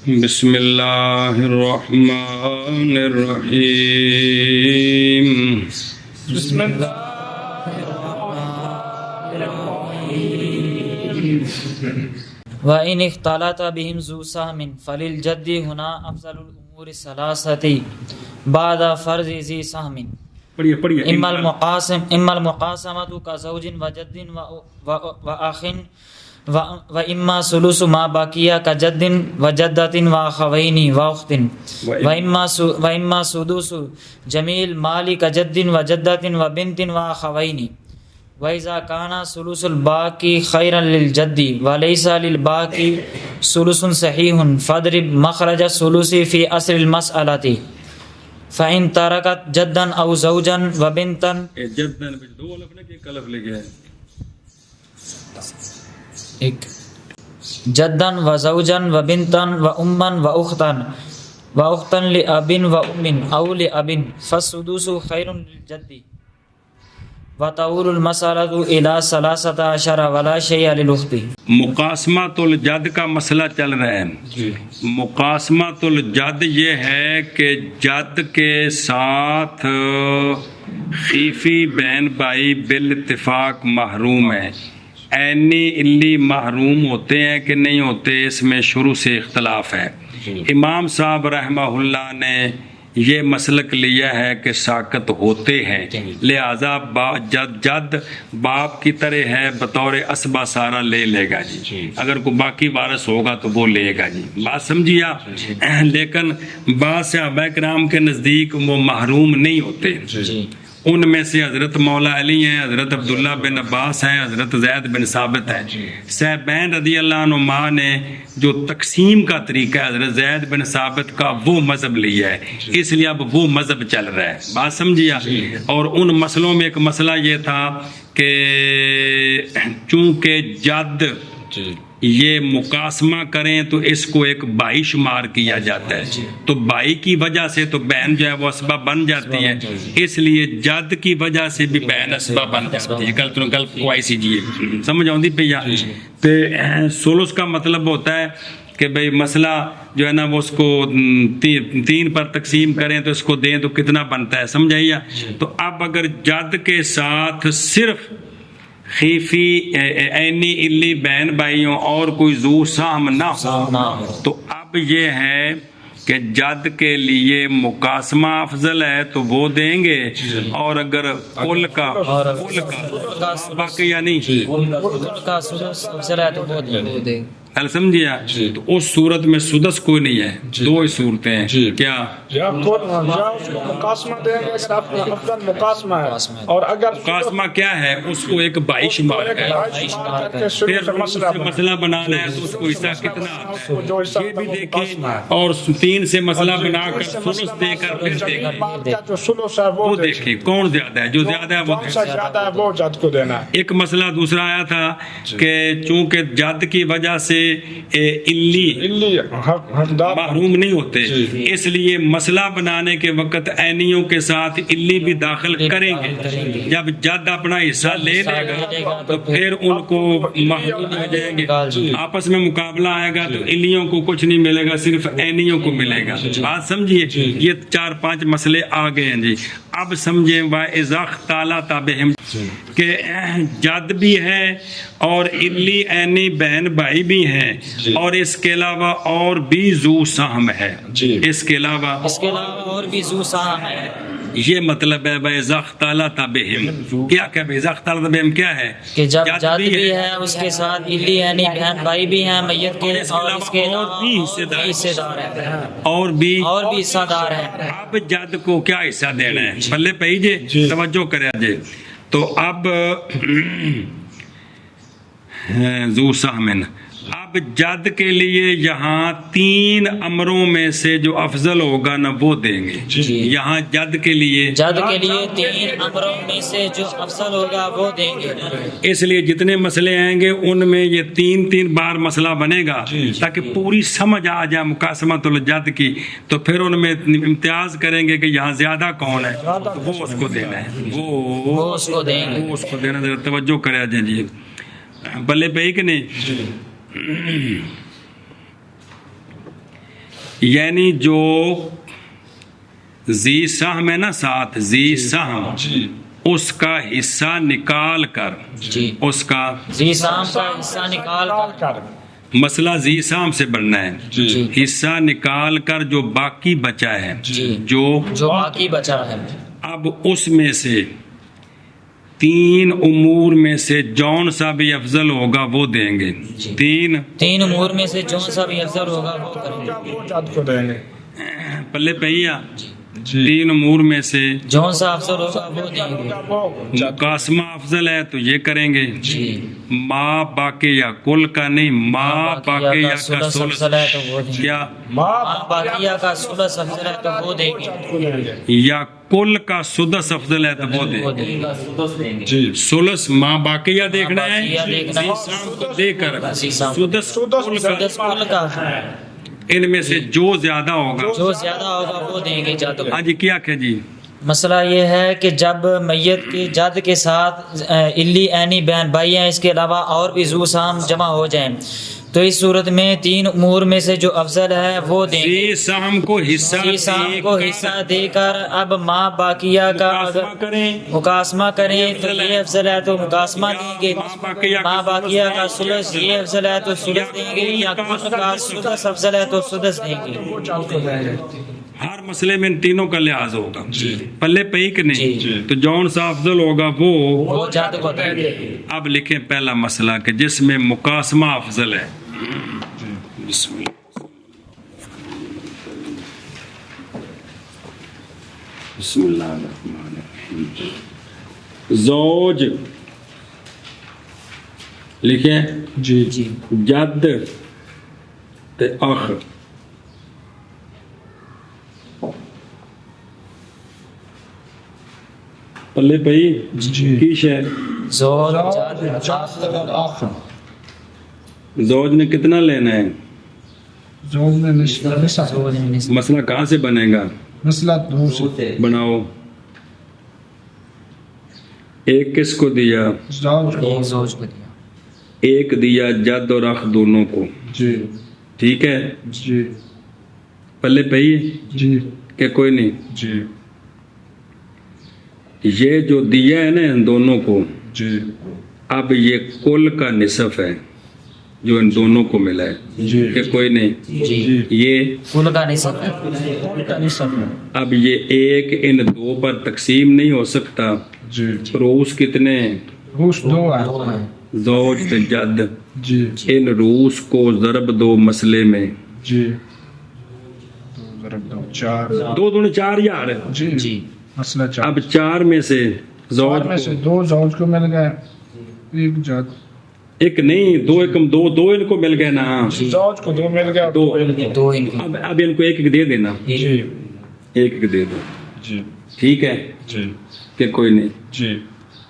بسم اللہ الرحمن الرحیم بسم اللہ وَإِنِ اخْتَلَطَ بِهِمْ ذُو سَهْمٍ فَلِلْجَدِّ هُنَا أَفْضَلُ الْأُمُورِ الثَّلَاثَةِ بعد فرض ذِي سَهْمٍ إما المقاسمة كزوج وجد وأخ وإما ثلث ما بقي كجد وجدة وأخوين وأخت وإما سدس جميع المال كجد وجدة وبنت وأخوين وَإِذَا كَانَ ثُلُثُ الْبَاقِي خَيْرًا لِلْجَدِّ وَلَيْسَ لِلْبَاقِي ثُلُثٌ صَحِيحٌ فَاضْرِبْ مَخْرَجَ الثُّلُثِ فِي أَصْلِ الْمَسْأَلَةِ فَإِنْ تَرَكَتْ جَدًّا أَوْ زَوْجًا وَبِنْتًا جَدًّا وَزَوْجًا وَبِنْتًا وَأُمًّا وَأُخْتًا لِأَبٍ وَأُمٍ أَوْ لِأَبٍ فَالسُّدُسُ خَيْرٌ لِلْجَدِّ وَتَعُولُ الْمَسْأَلَةُ إِلَى 13 وَلَا شَيْءَ لِلْأُخْتِ۔ مقاسمۃ الجد کا مسئلہ چل رہا ہے۔ مقاسمۃ الجد یہ ہے کہ جد کے ساتھ خیفی بہن بھائی بالاتفاق محروم ہیں۔ عینی الی محروم ہوتے ہیں کہ نہیں ہوتے، اس میں شروع سے اختلاف ہے۔ امام صاحب رحمہ اللہ نے یہ مسلک لیا ہے کہ ساقط ہوتے ہیں، لہذا جد باپ کی طرح ہے، بطور اسبہ سارا لے گا جی۔ اگر کوئی باقی وارث ہوگا تو وہ لے گا جی، بات سمجھیے آپ۔ لیکن بعض صحابہ کرام کے نزدیک وہ محروم نہیں ہوتے۔ ان میں سے حضرت مولا علی ہیں، حضرت عبداللہ بن عباس ہیں، حضرت زید بن ثابت ہیں۔ صحابین رضی اللہ عنہما نے جو تقسیم کا طریقہ ہے حضرت زید بن ثابت کا، وہ مذہب لیا ہے، اس لیے اب وہ مذہب چل رہا ہے، بات سمجھیے۔ اور ان مسئلوں میں ایک مسئلہ یہ تھا کہ چونکہ جد یہ مقاسمہ کریں تو اس کو ایک بھائی شمار کیا جاتا ہے، تو بھائی کی وجہ سے تو بہن جو ہے وہ اسباب بن جاتی ہے، اس لیے جد کی وجہ سے بھی بہن اسباب بن جاتی ہے۔ کل کو ایسی جی سمجھ آؤں پہ یا ثلث کا مطلب ہوتا ہے کہ بھئی مسئلہ جو ہے نا وہ اس کو 3 پر تقسیم کریں تو اس کو دیں تو کتنا بنتا ہے، سمجھائیے۔ تو اب اگر جد کے ساتھ صرف خیفی عینی الی بہن بھائیوں اور کوئی ذو سہم نہ ہو تو اب یہ ہے کہ جد کے لیے مقاسمہ افضل ہے تو وہ دیں گے، اور اگر کل کا باقی یعنی سمجھیا تو اس صورت میں سدس کوئی نہیں ہے، 2 ہی صورتیں ہیں۔ کیا مقاسمہ دیں گے، افضل مقاسمہ ہے، اور اگر مقاسمہ کیا ہے اس کو ایک بھائی شمار ہے، پھر مسئلہ بنانا ہے تو اس کو حصہ کتنا آتا ہے یہ بھی دیکھیں، اور 3 سے مسئلہ بنا کر ثلث دے کر پھر دیکھیں وہ دیکھیں کون زیادہ ہے، جو زیادہ ہے وہ جد کو دینا ہے۔ ایک مسئلہ دوسرا آیا تھا کہ چونکہ جد کی وجہ سے الی محروم نہیں ہوتے، اس لیے مسئلہ بنانے کے وقت عینیوں کے ساتھ الی بھی داخل کریں گے۔ جب جد اپنا حصہ لے لے گا تو پھر ان کو محروم ہو جائیں گے، آپس میں مقابلہ آئے گا تو الیوں کو کچھ نہیں ملے گا، صرف عینیوں کو ملے گا، بات سمجھیے۔ یہ 4-5 مسئلے آ گئے ہیں جی۔ اب سمجھیں وَإِذَا اخْتَلَطَ بِهِمْ کہ جد بھی ہے اور الی عینی بہن بھائی بھی ہیں، اور اس کے علاوہ اور بھی ذو سہم ہے، اس کے علاوہ اور بھی ذو سہم ہے۔ یہ مطلب ہے وَإِذَا اخْتَلَطَ بِهِمْ کیا کہ وَإِذَا اخْتَلَطَ بِهِمْ کیا ہے کہ جب جد بھی ہے اس کے ساتھ الی یعنی بہن بھائی بھی ہیں میت کے، اور اس کے علاوہ بھی حصے دار ہیں، اور بھی حصہ دار ہیں۔ اب جد کو کیا حصہ دینا ہے، بلے پہی جے توجہ کرے جے۔ تو اب ذو سہمن، اب جد کے لیے یہاں 3 امروں میں سے جو افضل ہوگا نا وہ دیں گے۔ یہاں جد کے لیے 3 امروں میں سے جو افضل ہوگا وہ دیں گے، اس لیے جتنے مسئلے آئیں گے ان میں یہ 3 بار مسئلہ بنے گا تاکہ پوری سمجھ آ جائے مقاسمۃ الجد کی، تو پھر ان میں امتیاز کریں گے کہ یہاں زیادہ کون ہے تو وہ اس کو دینا ہے، وہ اس کو دینا۔ ذرا توجہ کرے جی، بلے پہ ہی کہ نہیں۔ یعنی جو ذی سہم ہے نا ساتھ ذی سہم جی اس کا حصہ نکال کر جی اس کا جی سام کا حصہ نکال کر مسئلہ ذی سہم سے بننا ہے جی حصہ نکال کر جو باقی بچا ہے جی جو جو باقی بچا ہے اب اس میں سے 3 امور میں سے جون سا بھی افضل ہوگا وہ دیں گے جی 3 امور میں سے جو سا بھی افضل ہوگا وہ کریں گے وہ جد کو دیں گے پلے پہیا جی 3 امور میں سے جو سا افضل ہوگا وہ دیں گے وہ مقاسمہ افضل ہے تو یہ کریں گے جی ما باقی یا کل کا نہیں ما باقی یا کا سلس سلس افضل ہے تو وہ دیں گے کیا ماں باقیہ کا سلس افضل ہے تو وہ دیں گے کو دیں گے یا کل کا سدس افضل ہے تو وہ دیں وہ گے دیں گے جی سلس ما باقیہ دیکھنا ہے باقیہ دیکھنا ہے سام کو دے کر سام۔ سدس کل کا سدس کل کا ان میں سے جو زیادہ ہوگا جو زیادہ ہوگا وہ دیں گے جد کو ہاں جی کیا کہ جی مسئلہ یہ ہے کہ جب میت کے جد کے ساتھ الی عینی بہن بھائی ہیں اس کے علاوہ اور بھی ذو سام جمع ہو جائیں تو اس صورت میں 3 امور میں سے جو افضل ہے وہ دیں گے ذی سہم کو حصہ ذی سام دے کو کر حصہ دے کر اب ماں باقیہ کا مقاسمہ اگر کریں مقاسمہ کریں تو یہ افضل ہے تو مقاسمہ دیں گے ماں باقیہ کا سلس یہ افضل ہے تو سلس دیں گے یا کل کا سدس افضل ہے تو سدس دیں گے وہ جد کو دیں گے ہر مسئلے میں ان تینوں کا لحاظ ہوگا جی پلے پہی کہ نہیں جی۔ تو جون سا افضل ہوگا وہ جد کو دیں گے اب لکھیں پہلا مسئلہ کہ جس میں مقاسمہ افضل ہے بسم اللہ بسم اللہ الرحمن الرحیم زوج لکھیں جی جی جد تے اخ پلے پئی جی کی شے زور آخر زوج نے کتنا لینا ہے زوج میں نصف مسئلہ کہاں سے بنے گا مسئلہ دوسرے بناؤ ایک کس کو دیا زوج کو ایک زوج کو دیا ایک دیا جد اور اخ دونوں کو جی ٹھیک ہے جی پلے پہی جی کہ کوئی نہیں جی یہ جو دیا ہے نا ان دونوں کو جی اب یہ کل کا نصف ہے جو ان دونوں کو ملا ہے جی کہ کوئی نہیں جی یہ کل کا نصف اب یہ ایک ان 2 پر تقسیم نہیں ہو سکتا جی روس کتنے ہیں روس 2 ہے زوج تے جد جی ان روس کو ضرب دو مسئلے میں جی 2 ضرب 2 4 2 دونوں 4 یار جی جی مسئلہ 4 اب 4 میں سے زوج میں سے کو 2 زوج کو مل گئے ایک جد ایک نہیں 2 ایکم 2 2 ان کو مل گئے نا زوج کو 2 مل گیا اور 2 ان کو دو ان کی اب ان کو ایک ایک دے دینا جی ایک ایک دے دو جی ٹھیک ہے جی کہ کوئی نہیں جی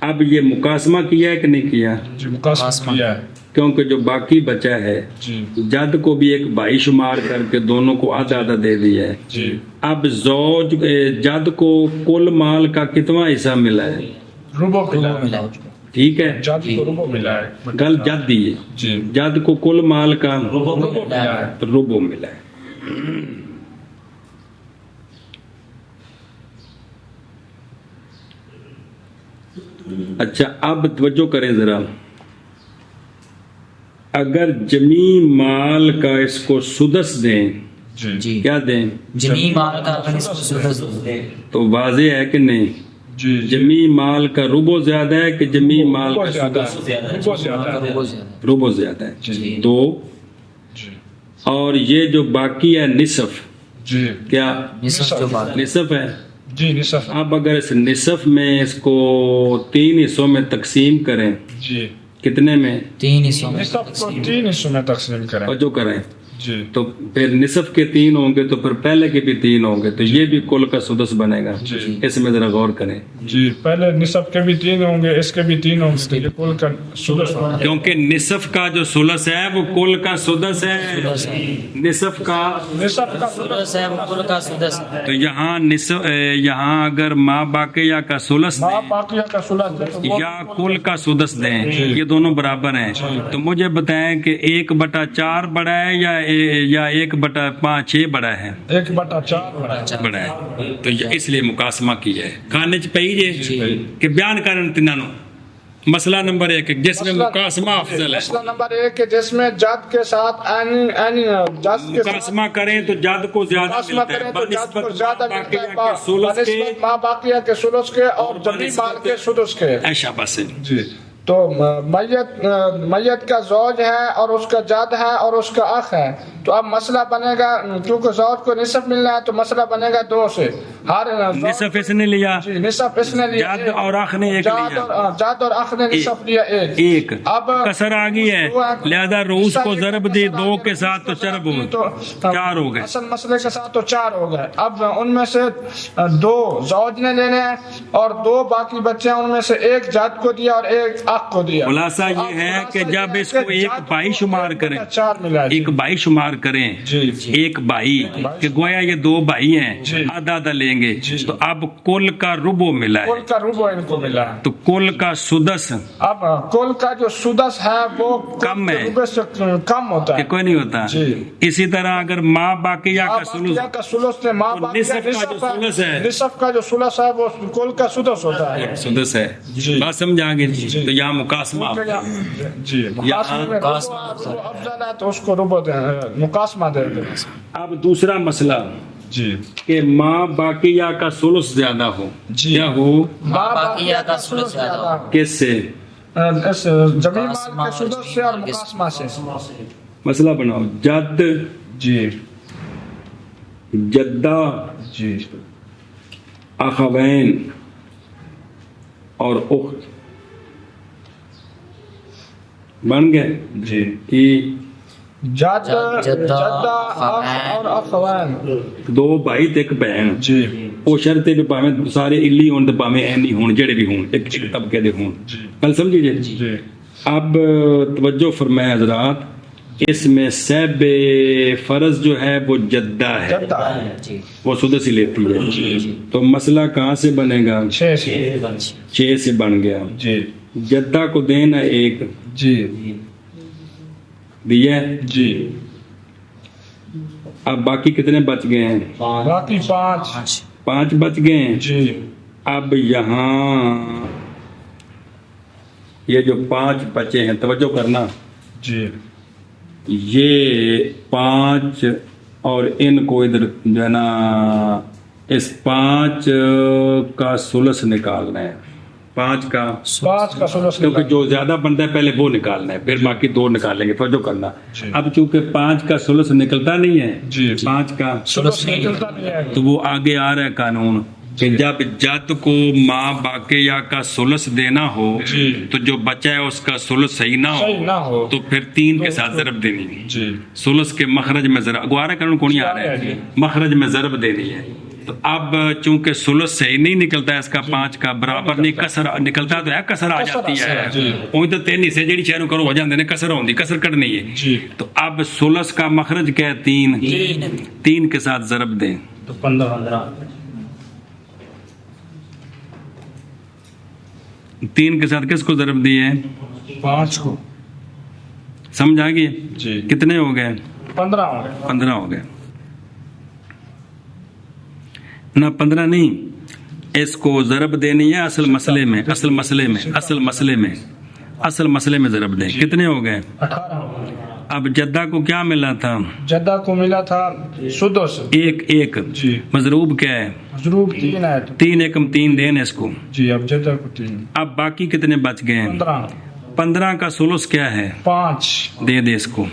اب یہ مقاسمہ کیا ہے کہ نہیں کیا جی مقاسمہ کیا ہے کیونکہ جو باقی بچا ہے جی جد کو بھی ایک بھائی شمار کر کے دونوں کو آدھا آدھا دے دیا ہے جی اب زوج جد کو کل مال کا کتنا حصہ ملا ہے ربو ملا ہے ملا ٹھیک ہے جد کو ربو ملا ہے گل جد دی ہے جی جد کو کل مال کا ربو ملا ہے ربو ملا ہے اچھا اب توجہ کریں ذرا اگر جمی مال کا اس کو سدس دیں جی جی کیا دیں جمی مال کا اگر اس کو سدس دے تو واضح ہے کہ نہیں جی جمی مال کا ربو زیادہ ہے کہ جمی مال ربو کا زیادہ سدس ہے ربو زیادہ ہے وہ زیادہ ربو زیادہ ہے جی 2 جی اور یہ جو باقی ہے نصف جی ہے کیا نصف جو بات نصف ہے جی نصف اب اگر اس نصف میں اس کو 3 حصوں میں تقسیم کریں جی کتنے میں 3 حصوں میں نصف کو 3 حصوں میں تقسیم کریں اور جو کریں جی تو پھر نصف کے 3 ہوں گے تو پھر پہلے کے بھی 3 ہوں گے تو یہ بھی کل کا سدس بنے گا جی اس میں ذرا غور کریں جی پہلے نصف کے بھی 3 ہوں گے اس کے بھی 3 ہوں گے یہ کل کا سدس ہوگا کیونکہ نصف کا جو سلس ہے وہ کل کا سدس ہے نصف کا نصف کا سدس ہے وہ کل کا سدس ہے تو یہاں نصف یہاں اگر ماں باقیہ کا سلس ماں باقیہ کا سلس ہے تو وہ یا کل کا سدس دیں یہ دونوں برابر ہیں تو مجھے بتائیں کہ 1/4 بڑا ہے یا یا 1/5 بڑا ہے 1/4 بڑا ہے. بڑا ہے تو اس لیے مقاسمہ کیا ہے. کھانے چ پئی جے کہ بیان کرن تیناں نو. مسئلہ نمبر 1 جس میں مقاسمہ افضل ہے. مسئلہ نمبر 1 کہ جس میں جد کے ساتھ مقاسمہ کریں تو جد کو زیادہ ملتا ہے بنسبت ما باقیہ کے ثلث کے اور جمی مال کے سدس کے. ایشا بس جی تو میت کا زوج ہے اور اس کا جد ہے اور اس کا اخ ہے. تو اب مسئلہ بنے گا کیونکہ زوج کو نصف ملنا ہے تو مسئلہ بنے گا 2 سے. ہر نصف اس نے لیا, جی نصف اس نے لیا, جد اور اخ نے 1 لیا, جد اور اخ نے نصف لیا 1. اب کسر آ گئی ہے لہذا روس کو ضرب دی 2 کے ساتھ تو چرب ہو گئے 4 ہو گئے. اصل مسئلے کے ساتھ تو 4 ہو گئے. اب ان میں سے 2 زوج نے لینے ہیں اور 2 باقی بچے ہیں, ان میں سے 1 جد کو دیا اور 1 اخ کو دیا. خلاصہ یہ ہے کہ جب اس کو 1 بھائی شمار کریں, 4 ملا 1 بھائی شمار کریں, 1 بھائی کہ گویا یہ 2 بھائی ہیں آدھا آدھا لیں گے تو اب کل کا ربع ملا ہے. کل کا ربع ان کو ملا ہے تو کل کا سدس, اب کل کا جو سدس ہے وہ کم ہے, ربع سے کم ہوتا ہے, کوئی نہیں ہوتا. اسی طرح اگر ماں باقیہ کا سلس نے ماں نصف کا جو سلس ہے وہ کل کا سدس ہوتا ہے, سدس ہے. بات سمجھا گے تو یہاں مقاسمہ جی افضل ہے تو اس کو ربع مقاسمہ دے دیں. اب دوسرا مسئلہ جی کہ ماں باقیہ کا ثلث زیادہ ہو, کیا ہو ماں باقیہ کا ثلث زیادہ ہو کس سے؟ جمی مال کے سدس سے اور مقاسمہ سے. مسئلہ بناؤ جد جی جدہ جی اخوین اور اخت بن گئے جی جد جدہ اور اخوین 2 بھائی تے 1 بہن. جی وہ شرط ہے کہ پاویں سارے الی ہون تے پاویں اینی ہون جڑے بھی ہون ایک طبقے دے ہون. کل سمجھی جی. اب توجہ فرمائے حضرات, اس میں صاحب فرض جو ہے وہ جدہ ہے, وہ سدس ہی لیتی ہے. تو مسئلہ کہاں سے بنے گا؟ 6 سے بن گیا. جی جدہ کو دینا 1 جی دیا جی. اب باقی کتنے بچ گئے ہیں؟ باقی 5 بچ گئے ہیں جی. اب یہاں یہ جو 5 بچے ہیں توجہ کرنا جی, یہ 5 اور ان کو ادھر جو ہے نا اس 5 کا ثلث نکالنا ہے. 5 کا ثلث کیونکہ جو زیادہ بنتا ہے پہلے وہ نکالنا ہے, پھر باقی 2 نکالیں گے. توجہ کرنا. اب چونکہ 5 کا ثلث نکلتا نہیں ہے, 5 کا ثلث نکلتا نہیں ہے, تو وہ آگے آ رہا ہے قانون کہ جب جد کو ماں باقیہ کا ثلث دینا ہو تو جو بچہ ہے اس کا ثلث صحیح نہ ہو تو پھر 3 کے ساتھ ضرب دینی ہے. ثلث کے مخرج میں ضرب گوارا قانون کون آ رہا ہے, مخرج میں ضرب دینی ہے. تو اب چونکہ ثلث صحیح نہیں نکلتا ہے اس کا 5 کا برابر نہیں, کسر نکلتا تو ہے, کسر آ جاتی ہے. وہی تو 3 حصے جڑی شہر کرو ہو جاندے نے, کسر ہوندی, کسر کٹنی ہے. تو اب ثلث کا مخرج کیا ہے 3 کے ساتھ ضرب دیں تو 15 3 کے ساتھ کس کو ضرب دیے؟ 5 کو. سمجھ آ گئی جی. کتنے ہو گئے؟ 15 ہو گئے. نہ 15 نہیں, اس کو ضرب دینی ہے اصل مسئلے میں ضرب دیں. کتنے ہو گئے؟ 18. اب جدہ کو کیا ملا تھا؟ جدہ کو ملا تھا سدس 1. جی. مضروب کیا ہے؟ مضروب 3 ہے. 3 × 3 دینا اس کو. جی. اب جدہ کو 3. اب باقی کتنے بچ گئے ہیں؟ 15 کا ثلث کیا ہے؟ 5 دے اس کو.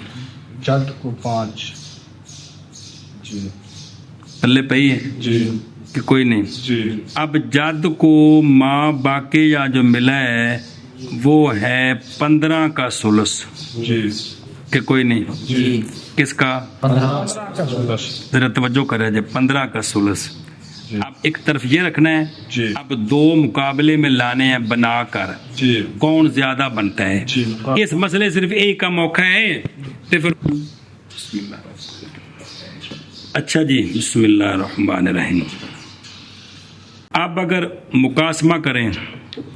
جد کو 5. جی. پلے پئی ہے جی کہ کوئی نہیں. جی. اب جد کو ماں باقیہ جو ملا ہے وہ ہے 15 کا ثلث. جی. کہ کوئی نہیں. جی. کس کا؟ 15 کا ثلث. ذرا توجہ کرے جب 15 کا ثلث. اب ایک طرف یہ رکھنا ہے. جی. اب 2 مقابلے میں لانے ہیں بنا کر. جی. کون زیادہ بنتا ہے. جی. اس مسئلے صرف ایک کا موقع ہے تو پھر اچھا جی. بسم اللہ الرحمن الرحیم. اب اگر مقاسمہ کریں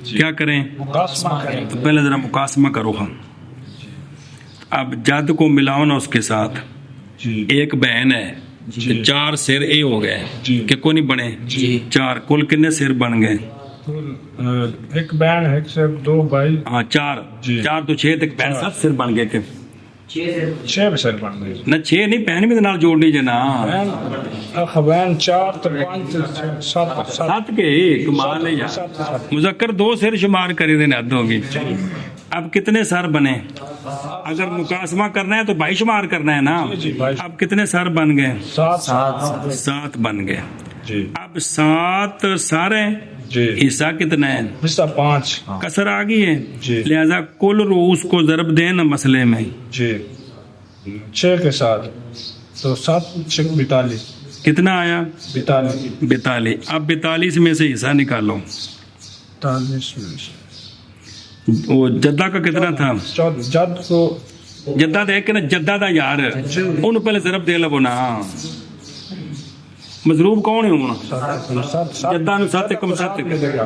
کیا کریں؟ مقاسمہ کریں. تو پہلے ذرا مقاسمہ کرو. ہم اب جد کو ملاؤ نا اس کے ساتھ جی ایک بہن ہے جی 4 سر اے ہو گئے جی کہ کو نہیں بنے جی 4 کل کتنے سر بن گئے ایک بہن ہے، ایک سے 2 بھائی، ہاں 4 جی 4 تو 6 تک 7 سر بن گئے کہ 6 سر بن گئے. نہ 6 نہیں بہن بھی نال جوڑ لیجیے نا بہن اخ بہن 4 تو 5 7 7 کے کمال ہے یار مذکر 2 سر شمار کرے دینے حد ہوگی. اب کتنے سر بنے؟ اگر مقاسمہ کرنا ہے تو بھائی شمار کرنا ہے نا. جی بھائی اب کتنے سر بن گئے؟ 7 7 بن گئے. جی اب 7 سر ہیں، جی حصہ کتنا ہے؟ حصہ 5 کسر آ گئی ہے، جی لہذا کل رؤوس کو ضرب دیں نا مسئلے میں. جی 6 کے ساتھ تو 7 6 42 کتنا آیا؟ 42 اب 42 میں سے حصہ نکالو. 43 میں سے وہ جدہ کا کتنا تھا؟ 14 جد کو جدہ دیکھ کے نا جدہ دا یار ان پہلے ضرب دے لو نا. مضروب کون ہے ہونا؟ 7 جدہ نو 7 کم 7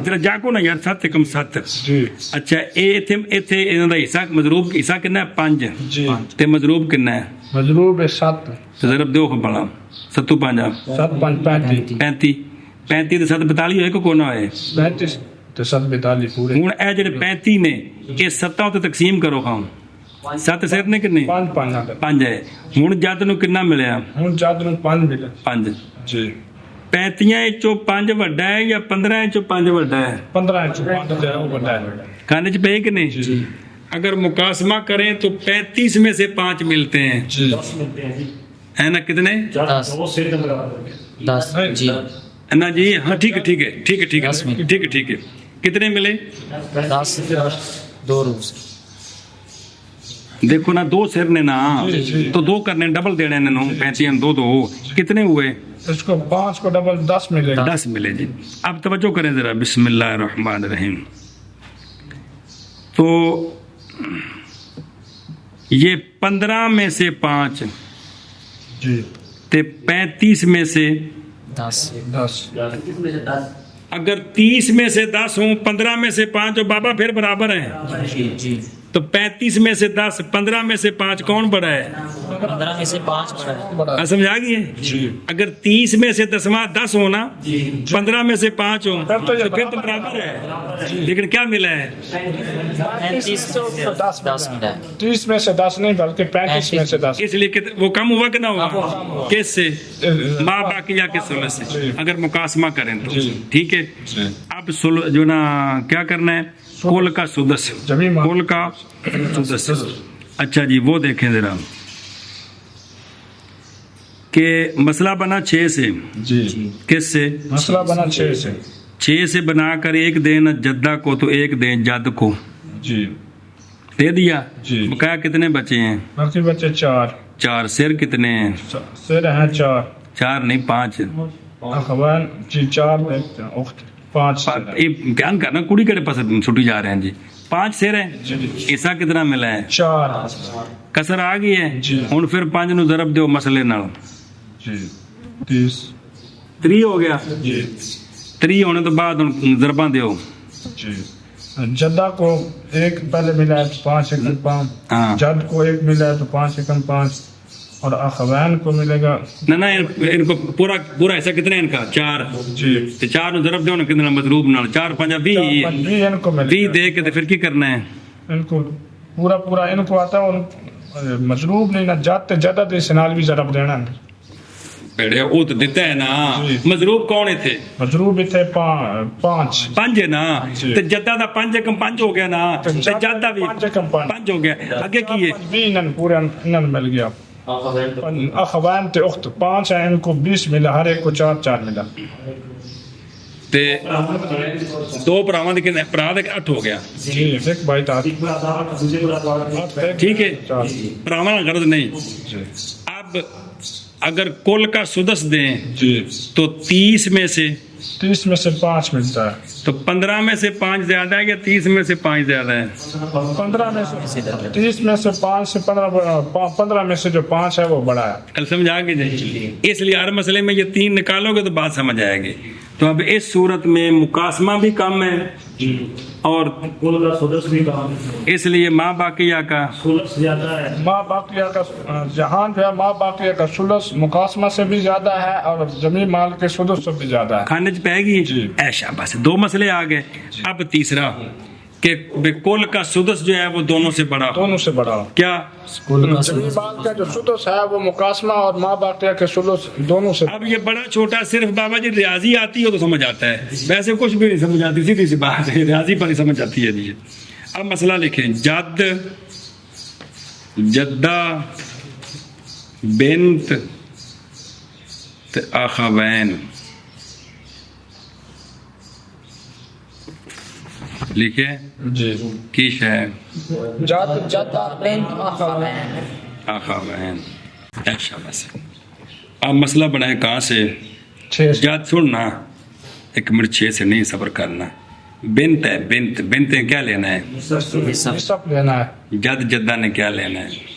ذرا جاکو نا یار 7 کم 7. جی اچھا ایتھے انہاں دا حصہ مضروب حصہ کتنا ہے؟ 5 جی تے مضروب کتنا ہے؟ مضروب ہے 7 ضرب دیو بڑا 7 5 7 5 35 35 تے 7 42 ہوئے کو نہ ہوئے 35 تو 7 42 پورے. ہن اے جڑے 35 نے یہ 7 تے تقسیم کرو ہاں 7 سر نے کتنے؟ 5 5 5 ہے. ہن جد نو کتنا ملیا؟ ہوں جد نو 5 ملے. 5. جی 35 چوں 5 وڈا ہے یا 15 چوں 5 وڈا ہے؟ 15 انچ 5 تے وہ بڑا ہے. کھانے چ پے کہ نہیں؟ اگر مقاسمہ کریں تو 35 میں سے 5 ملتے ہیں جی ہے نا. کتنے 10 جی نا جی؟ ہاں ٹھیک ہے ٹھیک ہے ٹھیک ہے ٹھیک ہے 10 منٹ. ٹھیک ہے ٹھیک ہے. کتنے ملے؟ 10 2 روز دیکھو نا 2 سر نے نا جی. تو 2 کرنے ڈبل دینے نے 35 2 2 کتنے ہوئے؟ اس کو 5 کو ڈبل 10 ملے گا. 10 ملے جی. اب توجہ کریں ذرا بسم اللہ الرحمن الرحیم. تو یہ 15 میں سے 5 جی تے 35 میں سے 10 اگر 30 میں سے 10 ہوں 15 میں سے 5 اور بابا پھر برابر ہیں جی جی تو 35 میں سے 10 15 میں سے 5 کون بڑا ہے؟ 15 میں سے 5 آپ سمجھا گئی ہے؟ جی اگر 30 میں سے 10 ہونا 15 میں سے 5 ہو پھر تو یہ تو پھر تو برابر ہے. لیکن کیا ملا ہے؟ 35 10 ملا ہے. 30 میں سے 10 نہیں بلکہ 35 میں سے 10. اس لیے کہ وہ کم ہوا کہ نہ ہوا؟ کس سے؟ ماں باقی یا کس سلس سے اگر مقاسمہ کریں تو ٹھیک ہے. اب جو نا کیا کرنا ہے؟ کل کا سدس کل کا سدس. اچھا جی وہ دیکھیں ذرا کہ مسئلہ بنا 6 سے. جی کس سے؟ مسئلہ بنا 6 سے. 6 سے بنا کر 1 دینا جدہ کو تو 1 دیں جد کو. جی دے دیا. جی بقایا کتنے بچے ہیں؟ باقی بچے 4. سر کتنے ہیں؟ سر ہیں 4. 4 نہیں 5. اخوان جی 4 اخت 5 بیان کرنا کڑی کڑے پاس چھٹی جا رہے ہیں جی. 5 سر ہیں. حصہ کتنا ملا ہے؟ 4. کسر آ گئی ہے. جی. ہن پھر 5 نو ضرب دیو مسئلے نال. جی 30 3 ہو گیا. جی 3 ہونے تو بعد ہن ضرباں دیو. جی جدہ کو 1 پہلے ملا ہے 5 1 5. ہاں جد کو 1 ملا ہے تو 5 1 5 اور اخوان کو ملے گا. نہ ان کو پورا حصہ کتنا ہے ان کا؟ 4. جی تے 4 نو ضرب دیو نا کتنا مضروب نال 4 5 20. 20 ان کو ملے 20 گا. دے کے تے پھر کی کرنا ہے؟ ان کو پورا ان کو آتا ہے اور مضروب نہیں نہ جاتے جدہ دے سنال بھی ضرب دینا ہے. پیڑے او تو دیتا ہے نا. مضروب کون ہے تھے؟ مضروب بھی تھے 5 5 ہے نا. تے جدہ دا 5 کم 5 ہو گیا نا. تے جدہ بھی 5 کم 5 ہو گیا. آگے کی ہے؟ 20 ان پورے ان مل گیا. اخوان تے اخت 5 ہیں ان کو 20 ملا. ہر ایک کو 4 4 ملا. تے 2 بھراواں دے کنے بھرا دے 8 ہو گیا. جی ایک بھائی تھا. ٹھیک ہے بھراواں دا غرض نہیں. اب اگر کل کا سدس دیں جی تو 30 میں سے 30 میں سے 5 ملتا ہے. تو 15 میں سے 5 زیادہ ہے یا 30 میں سے 5 زیادہ ہے؟ 15 میں سے 30 میں سے 5 سے 15 میں سے جو 5 ہے وہ بڑا ہے. کل سمجھا کے جائے. اس لیے ہر مسئلے میں یہ 3 نکالو گے تو بات سمجھ آئے گی. تو اب اس صورت میں مقاسمہ بھی کم ہے اور کل کا سدس بھی کام اس لیے ماں باقیہ کا سدس زیادہ ہے. ماں باقیہ کا جہاں جو ہے ماں باقیہ کا ثلث مقاسمہ سے بھی زیادہ ہے اور جمی مال کے سدس سے بھی زیادہ ہے. کھانے چ پائے گی ایشا. بس دو مسئلے آ گئے. اب تیسرا کہ کل کا سدس جو ہے وہ دونوں سے بڑا ہو. دونوں سے بڑا ہو. کیا جمی مال کا جو سدس ہے وہ مقاسمہ اور ماں باقیہ کے ثلث دونوں سے. اب یہ بڑا چھوٹا صرف بابا جی ریاضی آتی ہو تو سمجھ آتا ہے, ویسے کچھ بھی نہیں سمجھ آتی, سیدھی سی بات ہے, ریاضی پر ہی سمجھ آتی ہے. جی اب مسئلہ لکھیں, جد جدہ بنت اخوین لکھے جی کی ہے جد جدہ بنت اخوین ایسا. بس اب مسئلہ بنائے کہاں سے؟ چھ جد سننا, ایک منٹ 6 سے نہیں صبر کرنا. بنت ہے, بنت بنت کیا لینا ہے؟ نصف لینا ہے. جد جدہ نے کیا لینا ہے؟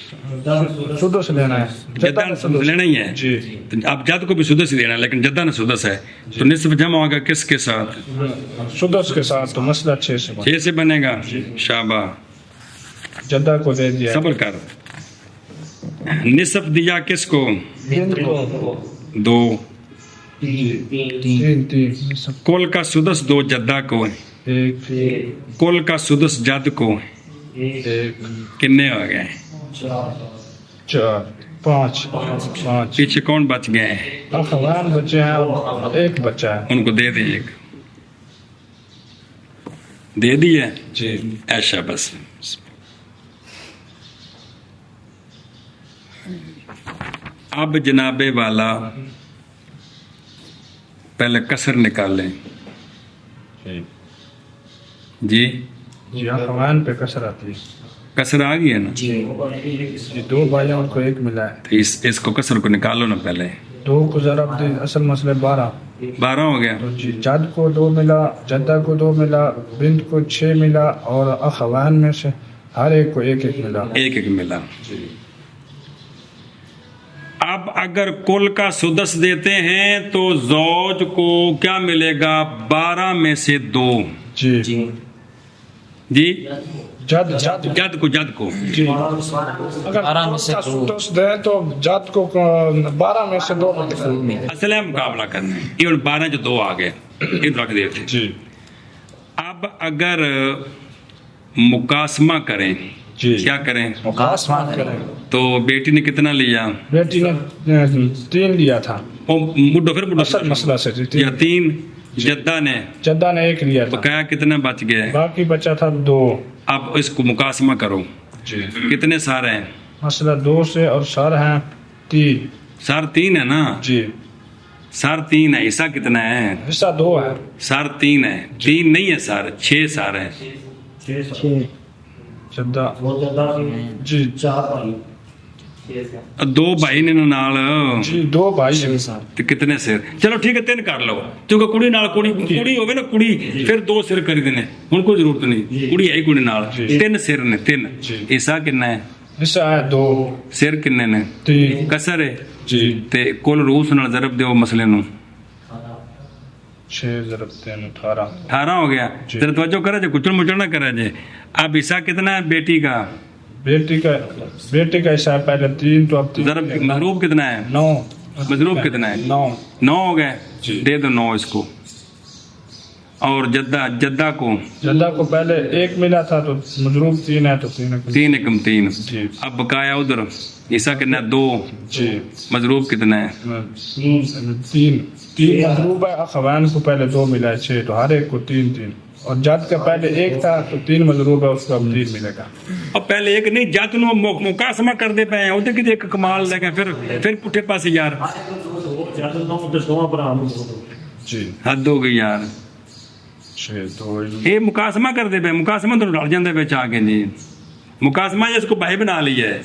سدس لینا ہے. جدہ نے سدس لینا ہی ہے. جی اب جد کو بھی سدس ہی دینا ہے, لیکن جدہ نے سدس ہے تو نصف جمع ہوگا کس کے ساتھ؟ سدس کے ساتھ, تو مسئلہ 6 سے 6 سے بنے گا. شابہ, جدہ کو دے دیا. صبر کر. نصف دیا کس کو؟ بنت کو 2. تین نصف کل کا سدس 2 جدہ کو, 1 کل کا سدس جد کو 1 کتنے ہو گئے؟ 4 5 پیچھے کون بچ گئے ہیں؟ اخوان بچے ہیں اور ایک بچہ ہے. ان کو دے دیں, ایک دے دیے. جی ایسا. بس اب جناب والا پہلے کسر نکالیں. جی جی اخوان پہ کسر آتی ہے. کسر آ گئی ہے نا؟ جی 2 بھائیوں کو 1 ملا ہے. تو اس کو کسر کو نکالو نا پہلے. 2 کو ضرب دے, اصل مسئلہ 12. 12 ہو گیا. تو جی جد کو 2 ملا, جدہ کو 2 ملا, بنت کو 6 ملا اور اخوان میں سے ہر ایک کو 1 ملا. ایک ایک ملا. اب اگر کل کا سدس دیتے ہیں تو زوج کو کیا ملے گا؟ 12 میں سے 2. جی جی جد جد کو جی اگر 12 میں سے کا 2 سدس دے تو جد کو 12 میں سے 2 اصل ہے مقابلہ کرنا ہے. یہ 12 جو 2 آ گئے ادھر رکھ دیتے. جی اب اگر مقاسمہ کریں, جی کیا کریں؟ مقاسمہ کریں. تو بیٹی نے کتنا لیا؟ بیٹی نے 3 لیا تھا. وہ مڈو پھر مڈو اصل مسئلہ سے یا 3. جدہ نے جدہ نے 1 لیا تھا, بقایا کتنا بچ گئے؟ باقی بچا تھا 2. اب اس کو مقاسمہ کرو. جی کتنے سارے ہیں؟ مسئلہ 2 سے اور سار ہیں 3. سار 3 ہے نا؟ جی سار 3 ہے. حصہ کتنا ہے؟ حصہ 2 ہے. سار 3 ہے. 3 نہیں ہے سار, 6 سار ہے. 6 جدہ وہ زیادہ جی 4 بھائی. 2 بھائی نے نال جی 2 بھائی ہیں. تو کتنے سر؟ چلو ٹھیک ہے 3 کر لو, کیونکہ کڑی نال کڑی ہوگی نا, کڑی پھر 2 سر کر دینے, ہن کوئی ضرورت نہیں. کڑی ہے کڑی نال 3 سر نے 3. حصہ کتنا ہے؟ حصہ ہے 2. سر کنے نے؟ 3 کسر ہے. جی تے کل روس نال ضرب دیو مسئلے نو. 6 ضرب 3 18 18 ہو گیا. ذرا توجہ کرا جے, کچل مچل نہ کرا جے. اب حصہ کتنا ہے بیٹی کا؟ بیٹی کا حصہ ہے پہلے 3, تو اب 3 ضرب مضروب کتنا ہے؟ 9. مضروب کتنا ہے؟ 9. 9 ہو گئے. دے دو 9 اس کو. اور جدہ کو جدہ کو پہلے 1 ملا تھا تو مضروب 3 ہے تو 3 ایکم 3. جی اب بقایا ادھر حصہ کتنا ہے؟ 2. جی مضروب کتنا ہے؟ 3 مضروب ہے. اخوان کو پہلے 2 ملا ہے 6, تو ہر ایک کو 3. اور جد کا پہلے 1 تھا تو 3 مضروب ہے, اس کو اب 3 ملے گا. اب پہلے ایک نہیں, جد نو مقاسمہ کر دے پے ہیں ادھر کی ایک کمال لے گا. پھر پٹھے پاسے یار زیادہ نہ تے 2 بھرا. جی حد ہو گئی یار. 6 2 یہ مقاسمہ کر دے پے, مقاسمہ تو ڈر جاندے پہ آ کے. جی مقاسمہ اس کو بھائی بنا لیا ہے.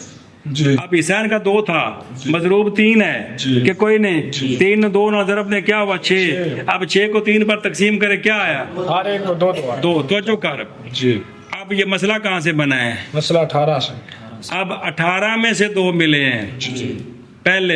جی اب حسین کا 2 تھا, مضروب 3 ہے کہ کوئی نہیں. 3 2 نہ ضرب نے کیا ہوا 6. اب 6 کو 3 پر تقسیم کرے کیا آیا؟ ہر ایک کو 2 2. توجہ کر. جی اب یہ مسئلہ کہاں سے بنا ہے؟ مسئلہ 18 سے. اب 18 میں سے 2 ملے ہیں. پہلے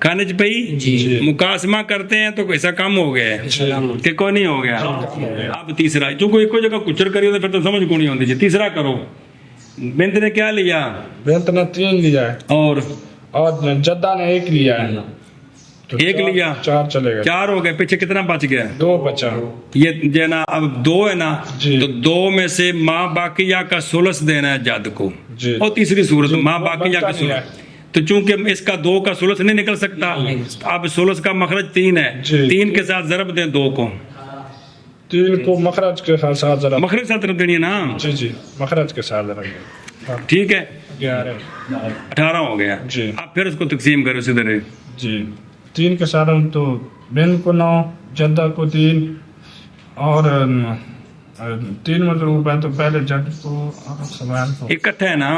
کھانچ پئی مقاسمہ کرتے ہیں تو ایسا کم ہو گیا ہے کہ کوئی نہیں ہو گیا. اب تیسرا چونکہ ایک جگہ کچر کری تو پھر تو سمجھ کو نہیں ہوتی. تیسرا کرو. بنت نے کیا لیا؟ بنت نے 3 لیا ہے اور جدہ نے 1 لیا ہے. تو 1 لیا 4 چلے گا. 4 ہو گئے. پیچھے کتنا بچ گیا؟ 2 بچا. یہ جو ہے نا اب 2 ہے نا تو 2 میں سے ماں باقیہ کا ثلث دینا ہے جد کو. اور تیسری صورت ماں باقیہ کا ثلث. تو چونکہ اس کا 2 کا ثلث نہیں نکل سکتا اب ثلث کا مخرج 3 ہے. 3 کے ساتھ ضرب دیں 2 کو. 3 کو مخرج کے ساتھ ضرب. مخرج ساتھ ضرب دینی ہے نا. جی مخرج کے ساتھ ضرب. ٹھیک ہے 11 ہو گیا. جی. اب پھر اس کو تقسیم کرو اسی طرح. جی 3 کے ساتھ تو بن کو 9 جدہ کو 3 اور 3 مضروب ہے تو پہلے جد کو اور سوال کو اکٹھا ہے نا.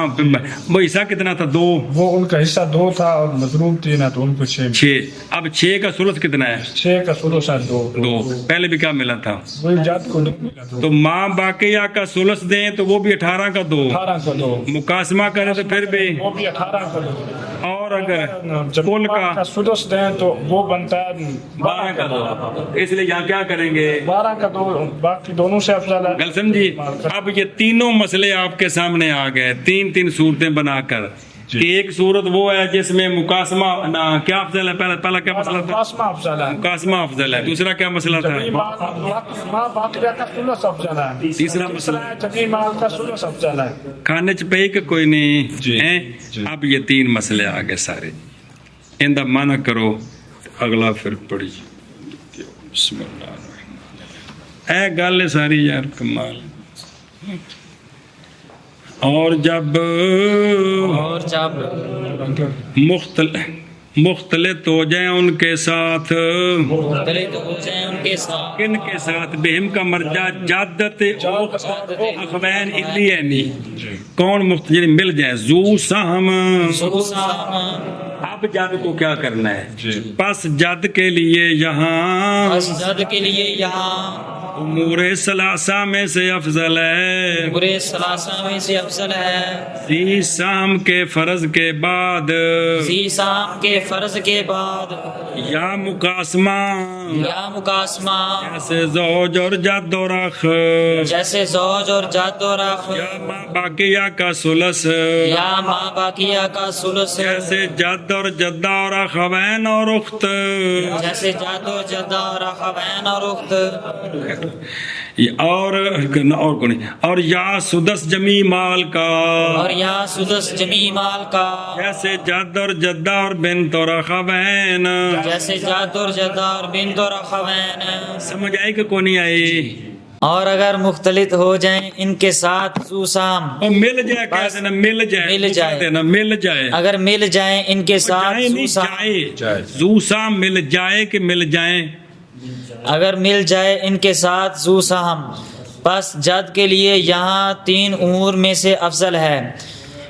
وہ حصہ کتنا تھا؟ 2. وہ ان کا حصہ 2 تھا اور مضروب 3 ہے تو ان کو 6. اب 6 کا ثلث کتنا ہے؟ 6 کا ثلث ہے 2. پہلے بھی کیا ملا تھا؟ وہی جد کو 2 ملا تھا. تو ماں باقیہ کا ثلث دیں تو وہ بھی 18 کا 2. 18 کا 2. مقاسمہ کریں تو پھر بھی. وہ بھی 18 کا 2. اور اگر جب کل کا سدس دیں تو وہ بنتا ہے 12 کا 2. اس لیے یہاں کیا کریں گے؟ 12 کا 2. باقی دونوں سے افضل ہے. گل سمجھی. اب یہ تینوں مسئلے آپ کے سامنے آ گئے. 3 صورتیں بنا کر. کہ ایک صورت وہ ہے جس میں مقاسمہ کیا افضل ہے؟ پہلا کیا مسئلہ تھا؟ مقاسمہ افضل ہے. مقاسمہ افضل ہے. دوسرا کیا مسئلہ تھا؟ ماں باقیہ کا ثلث افضل ہے. تیسرا مسئلہ جمی مال کا ثلث افضل ہے. کھانے چ پئی کہ کوئی نہیں. اب یہ 3 مسئلے آ گئے سارے. ان دا معنی کرو. اگلا پھر پڑھی. بسم اللہ الرحمن. اے گل ساری یار کمال. اور جب مختلط ہو جائیں ان کے ساتھ کن کے ساتھ بہم کا مرجع جادت اخوین الیینی کون مختلف مل جائیں ذو سہم. اب جد کو کیا کرنا ہے؟ پس جد کے لیے یہاں امور ثلاثہ میں سے افضل ہے. ذی سہم کے فرض کے بعد یا مقاسمہ جیسے زوج اور جد اور اخ یا ماں باقیہ کا ثلث جیسے جد اور جدہ اور اخوین اور اخت اور یا سدس جمی مال کا جیسے جد اور جدہ اور بنت اور اخوین. سمجھ آئی کہ کون نہیں آئی؟ اور اگر مختلط ہو جائیں ان کے ساتھ ذو سام مل جائے کہہ دینا مل جائے اگر مل جائیں ان کے ساتھ ذو سام مل جائے کہ مل جائیں اگر مل جائے ان کے ساتھ ذو سہم پس جد کے لیے یہاں 3 امور میں سے افضل ہے.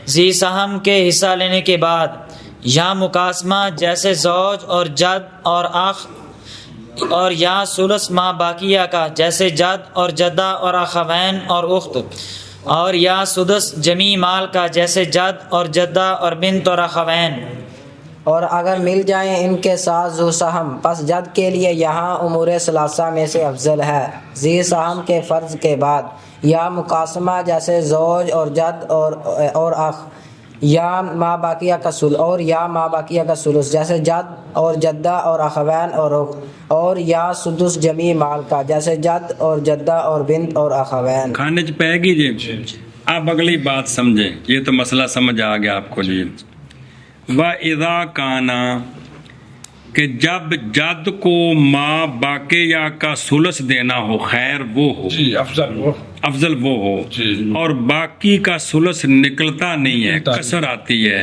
ذی سہم کے حصہ لینے کے بعد یا مقاسمہ جیسے زوج اور جد اور اخ اور یا ثلث ماں باقیہ کا جیسے جد اور جدہ اور اخوین اور اخت اور یا سدس جمی مال کا جیسے جد اور جدہ اور بنت اور اخوین. اور اگر مل جائیں ان کے ساتھ ذو سہم پس جد کے لیے یہاں امور ثلاثہ میں سے افضل ہے. ذی سہم کے فرض کے بعد یا مقاسمہ جیسے زوج اور جد اور اخ یا ماں باقیہ کا ثلث جیسے جد اور جدہ اور اخوین اور اخت اور یا سدس جمی مال کا جیسے جد اور جدہ اور بنت اور اخوین. کھانے چ پہ گی جی. اب اگلی بات سمجھیں. یہ تو مسئلہ سمجھ آ گیا آپ کو جی. وَإِذَا كَانَ کہ جب جد کو ماں باقیہ کا ثلث دینا ہو خیر وہ ہو افضل وہ ہو اور باقی کا ثلث نکلتا نہیں ہے کسر آتی ہے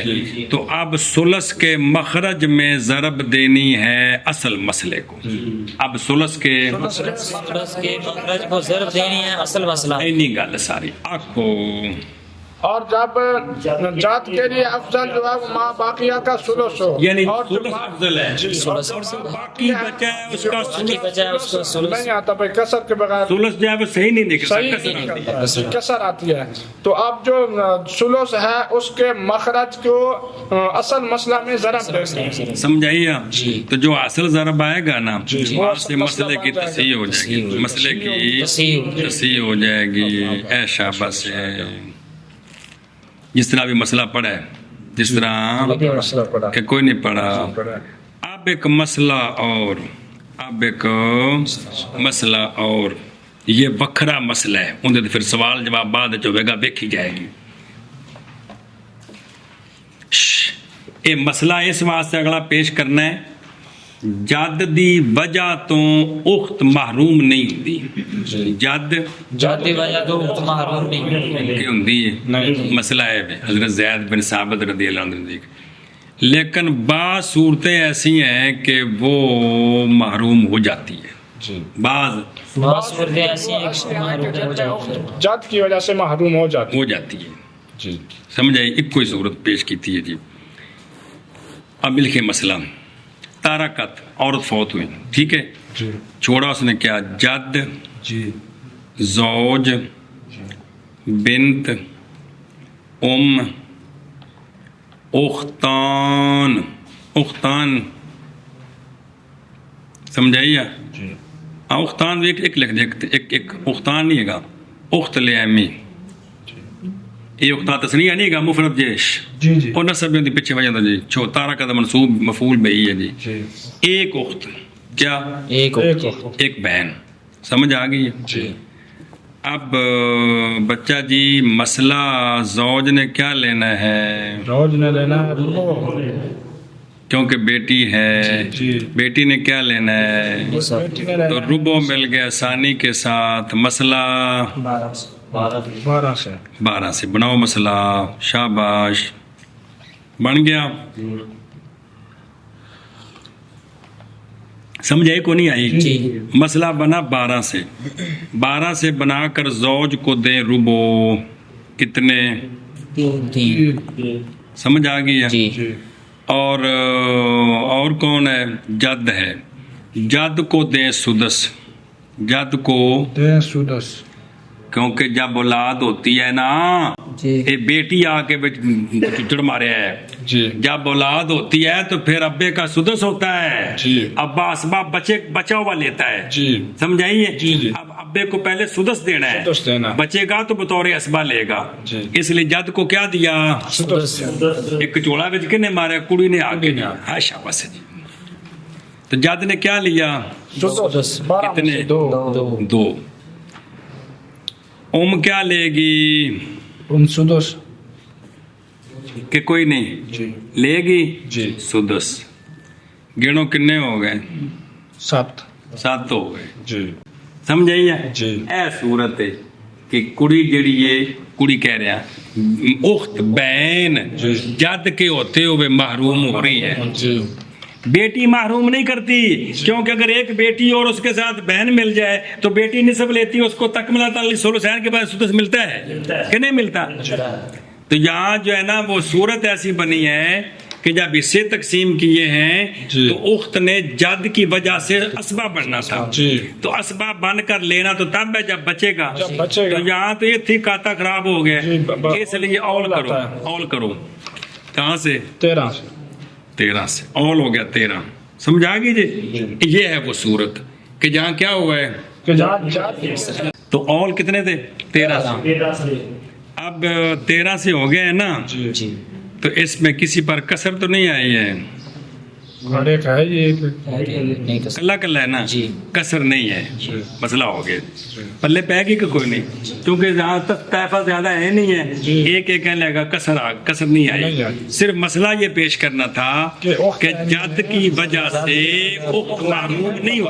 تو اب ثلث کے مخرج میں ضرب دینی ہے اصل مسئلے کو. اب ثلث کے مخرج کو ضرب دینی ہے اصل مسئلہ. اینی گل ساری آکھو اور جب جد کے لیے افضل جو ہے وہ ماں باقیہ کا سلس ہو، یعنی اور جو ثلث افضل ہے، باقی بچا ہے اس کا ثلث نہیں آتا بھائی کسر کے بغیر ثلث جو ہے وہ صحیح نہیں نکلتا، صحیح کسر نہیں آتی ہے۔ نکلتا، کسر آتی ہے۔ تو اب جو ثلث ہے اس کے مخرج کو اصل مسئلہ میں ضرب دیتے ہیں، سمجھائیے آپ؟ تو جو اصل ضرب آئے گا نا وہاں سے مسئلے کی مسئلہ تصحیح ہو جائے گی، مسئلے کی تصحیح ہو جائے گی۔ اے شاباش ہے، جس طرح بھی مسئلہ پڑھا ہے، جس طرح مسئلہ پڑا کہ کوئی نہیں پڑھا۔ اب ایک مسئلہ اور، اب ایک مسئلہ اور، یہ وکھرا مسئلہ ہے، اندر پھر سوال جواب بعد جو ہوئے گا دیکھی جائے گی۔ یہ مسئلہ اس واسطے اگلا پیش کرنا ہے، جد دی وجہ تو اخت محروم نہیں ہوتی، جد جد دی وجہ تو محروم نہیں کی ہوندی ہے، مسئلہ ہے حضرت زید بن ثابت رضی اللہ عنہ، لیکن بعض صورتیں ایسی ہیں کہ وہ محروم ہو جاتی ہے، بعض صورتیں ایسی ہیں کہ محروم ہو جاتی ہیں، جد کی وجہ سے محروم ہو جاتی ہو جاتی ہے۔ سمجھائیے، ایک کوئی صورت پیش کی تھی جی۔ اب لکھے مسئلہ، تارکت، عورت فوت ہوئی، ٹھیک ہے، چھوڑا اس نے کیا، جد، زوج، بنت، اختان، اختان، سمجھائیے؟ اختان ایک لکھ دیکھتے، ایک اختان نہیں ہے گا، اخت لیمی، یہ اختان تسنیہ نہیں ہے گا، مفرد جیش اور نصب میں پیچھے وجہ تھا جی، چھو تارا کا منصوب مفعول بہی ہے جی۔ ایک اخت، کیا؟ ایک بہن، سمجھ آ گئی ہے؟ اب بچہ جی مسئلہ زوج نے کیا لینا ہے؟ روز نے لینا ہے کیونکہ بیٹی ہے، بیٹی نے کیا لینا ہے؟ تو ربع مل گیا ثانی کے ساتھ، مسئلہ 12 سے بناؤ مسئلہ، شاباش، بن گیا۔ سمجھے کو نہیں آئی؟ مسئلہ بنا 12 سے، 12 سے بنا کر زوج کو دیں ربع، کتنے؟ 3۔ سمجھ آ گئی ہے؟ اور کون ہے؟ جد ہے، جد کو دیں سدس، جد کو دیں سدس، کیونکہ جب اولاد ہوتی ہے نا، یہ بیٹی آ کے چڑ مارے ہے، جب اولاد ہوتی ہے تو پھر ابے کا سدس ہوتا ہے، ابا اسباب بچا ہوا لیتا ہے، سمجھائیے؟ اب ابے کو پہلے سدس دینا ہے، بچے گا تو بطور اسبا لے گا، اس لیے جد کو کیا دیا؟ ایک چوڑا بچ کے نے مارا، کڑی نے آگے ہاں شاباش جی۔ تو جد نے کیا لیا؟ کتنے؟ 2۔ کیا لے گی؟ سدس، کہ کوئی نہیں لے گی سدس، گنو کنے ہو گئے؟ 7 ہو گئے، سمجھائیے؟ اے صورت ہے کہ کڑی جڑی ہے، کڑی کہہ رہے ہیں اخت بہن جد کے ہوتے ہوئے محروم ہو رہی ہے، بیٹی محروم نہیں کرتی، کیونکہ اگر ایک بیٹی اور اس کے ساتھ بہن مل جائے تو بیٹی نصف لیتی ہے، اس کو تکملۃ الثلثین کے بعد سدس ملتا ہے کہ نہیں ملتا؟ تو یہاں جو ہے نا وہ صورت ایسی بنی ہے کہ جب اسے تقسیم کیے ہیں تو اخت نے جد کی وجہ سے اسباب بننا تھا، تو اسباب بن کر لینا تو تب ہے جب بچے گا، تو یہاں تو یہ تھی کاتا خراب ہو گیا، اس لیے اول کرو، کہاں سے؟ 13 سے، اول ہو گیا 13، سمجھ آ گئی جی؟ یہ ہے وہ صورت کہ جہاں کیا ہوا ہے، تو اول کتنے تھے؟ 13 سے، اب 13 سے ہو گئے ہیں نا، تو اس میں کسی پر کسر تو نہیں آئی ہے، کلا کلا ہے نا، کسر نہیں ہے، مسئلہ ہو گیا، پلے پہ گی کہ کوئی نہیں، کیونکہ جہاں تک طائفہ زیادہ ہے نہیں ہے، ایک کہنے لگا کسر نہیں آئی، صرف مسئلہ یہ پیش کرنا تھا کہ جد کی وجہ سے اخت محروم نہیں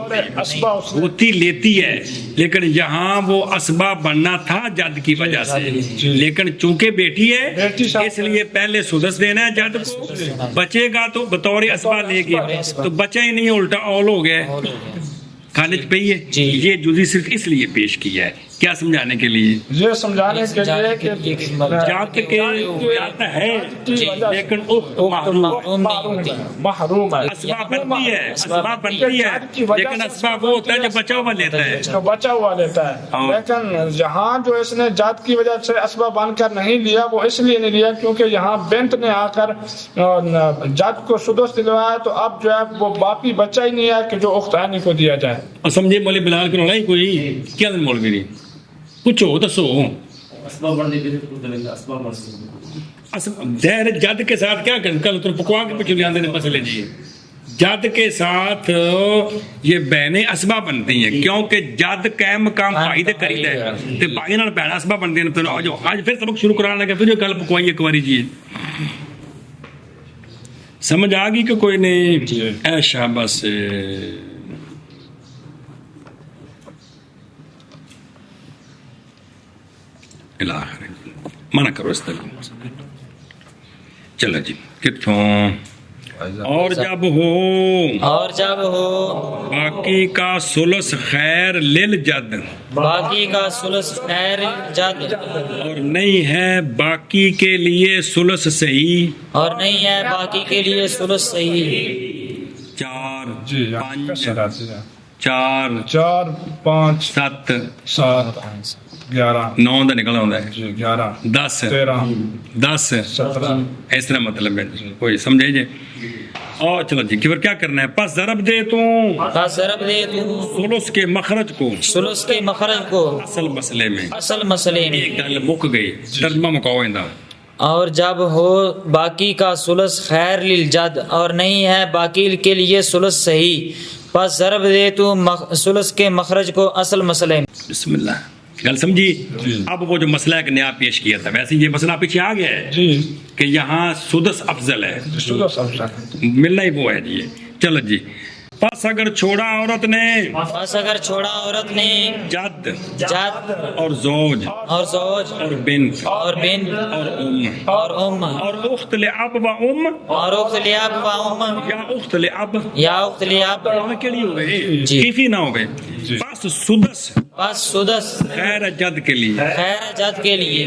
ہوتی لیتی ہے، لیکن یہاں وہ اسباب بننا تھا جد کی وجہ سے، لیکن چونکہ بیٹی ہے اس لیے پہلے سدس دینا ہے جد کو، بچے گا تو بطور اسباب لے گیا، تو بچہ ہی نہیں، الٹا اول ہو گیا، کھانچ پہ ہی ہے، یہ جزی صرف اس لیے پیش کیا ہے کیا سمجھانے کے لیے؟ یہ سمجھانے کے لیے کہ جات کے جات ہے لیکن اخت محروم محروم ہے، اسباب بنتی ہے، اسباب بنتی ہے لیکن اسباب وہ ہوتا ہے جو بچا ہوا لیتا ہے. جو بچا ہوا لیتا ہے. لیکن یہاں جو اس نے جات کی وجہ سے اسباب بن کر نہیں لیا، وہ اس لیے نہیں لیا کیونکہ یہاں بنت نے آ کر جات کو سدس دلوایا، تو اب جو ہے وہ باقی بچہ ہی نہیں ہے کہ جو اخت عینی کو دیا جائے. اور سمجھے مولوی بلال کی لڑائی کوئی کیا دن مولوی نہیں کچھ ہو دسو دیر جد کے ساتھ کیا کریں کل تم پکوا کے پیچھے لے نے مسئلے جی جد کے ساتھ یہ بہنیں اسباب بنتی ہیں کیونکہ جد قائم مقام بھائی دے قریب ہے تے بھائی نال بہن اسباب بنتے ہیں. تو آج پھر سبق شروع کرانے لگے پھر جو کل پکوائی ایک باری جی سمجھ آ گئی کہ کوئی نہیں؟ اے شاباش الآخر منع کرو اس طرح. چلو جی کتوں اور جب ہو باقی کا ثلث خیر للجد باقی کا ثلث خیر جد اور نہیں ہے باقی کے لیے ثلث صحیح اور نہیں ہے باقی کے لیے ثلث صحیح. 4 جی 5 4 4 5 7 7 11 9 دا نکل آتا ہے جی 11 10 13 10 17 اس طرح مطلب ہے کوئی سمجھے جی. اور چلو جی کہ کیا کرنا ہے پس ضرب دے تو پس ضرب دے تو ثلث کے مخرج کو ثلث کے مخرج کو اصل مسئلے میں اصل مسئلے میں. ایک گل مک گئی ترجمہ مکاؤ اندا. اور جب ہو باقی کا ثلث خیر للجد اور نہیں ہے باقی کے لیے ثلث صحیح پس ضرب دے تو ثلث کے مخرج کو اصل مسئلے میں. بسم اللہ گل سمجھی. اب وہ جو مسئلہ ایک نیا پیش کیا تھا ویسے یہ مسئلہ پیچھے آ گیا ہے جی کہ یہاں سدس افضل ہے سدس افضل ملنا ہی وہ ہے جی. چلو جی پس اگر چھوڑا عورت نے پس اگر چھوڑا عورت نے جد جد اور زوج اور زوج اور بنت اور بنت اور ام اور اور اخت لاب و ام اور اخت لیاب و ام یا اخت لاب یا اخت لیاب کے لیے ہو گئے جی. کیفی نہ ہو گئے بس سدس بس سدس خیر جد کے لیے خیر جد کے لیے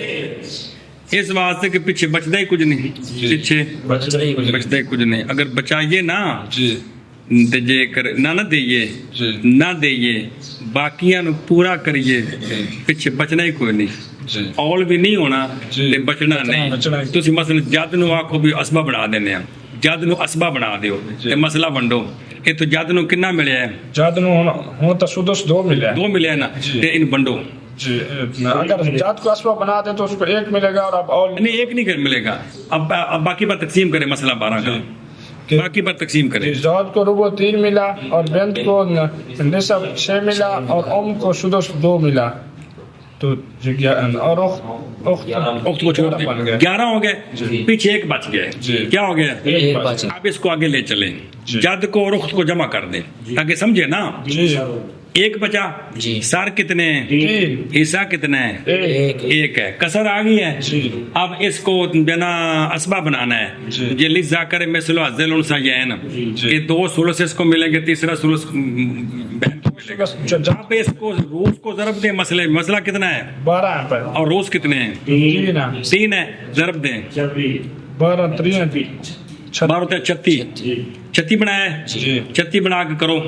اس واسطے کہ پیچھے بچتا ہی کچھ نہیں پیچھے بچتا ہی کچھ نہیں. اگر بچائیے نا جی جے کر نہ دئیے جی نہ دئیے باقیاں نو پورا کریے پیچھے بچنا ہی کوئی نہیں. جی اول بھی نہیں ہونا جی. تے بچنا نہیں. تسی مثلا جد نو آکھو بھی اسبا بنا دینے ہیں جد نو اسبا بنا دیو تے مسئلہ ونڈو یہ تو جد نو کنا ملیا ہے جد نو ہوں تو سدس 2 ملے 2 ملیا ہے نا تے ان ونڈو جی. اگر جات کو اسباب بنا دیں تو اس کو 1 ملے گا اور اب اور نہیں ایک نہیں ملے گا. اب باقی پر تقسیم کرے مسئلہ 12 کا باقی پر تقسیم کرے. زوج کو ربع 3 ملا اور بنت کو نصف 6 ملا اور ام کو سدس 2 ملا تو اور اخت کو چھوڑ دیں 11 ہو گئے پیچھے 1 بچ گئے. کیا ہو گیا؟ ایک بچ اب اس کو آگے لے چلیں جد کو اور اخت کو جمع کر دیں تاکہ سمجھے نا. جی 1 بچا جی. سار کتنے ہیں حصہ کتنا ہے ایک ہے کسر آ گئی ہے. اب اس کو بنا اسبا بنانا ہے یہ لذا کرے مثل حظ الانثیین یہ 2 ثلث اس کو ملیں گے تیسرا ثلث بہن کو ملے گا. جہاں پہ اس کو روز کو ضرب دیں مسئلہ کتنا ہے 12 ہے پر اور روز کتنے ہیں 3 ہے ضرب دیں 12 3 12 36 36 بنایا ہے 36 بنا کے کرو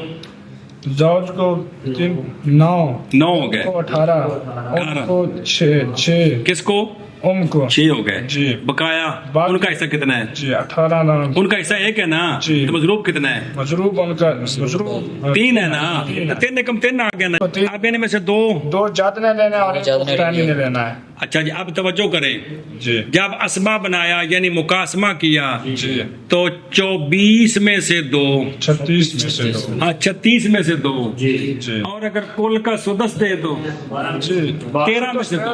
زوج کو 9 ہو گئے 18 ام کو 6 کس کو ام کو 6 ہو گئے جی. بقایا ان کا حصہ کتنا ہے جی 18 ان کا حصہ 1 ہے نا جی. تو مضروب کتنا ہے مضروب ان کا مضروب 3 ہے نا 3 کم 3 آ گیا نا اب ان میں سے 2 جد نے لینا ہے اور اختانی نے لینا ہے. اچھا جی اب توجہ کریں جی جب اسبا بنایا یعنی مقاسمہ کیا جی تو 24 میں سے 2 36 میں سے 2 ہاں 36 میں سے 2 جی اور اگر کل کا سدس دے تو جی 13 میں سے 2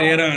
13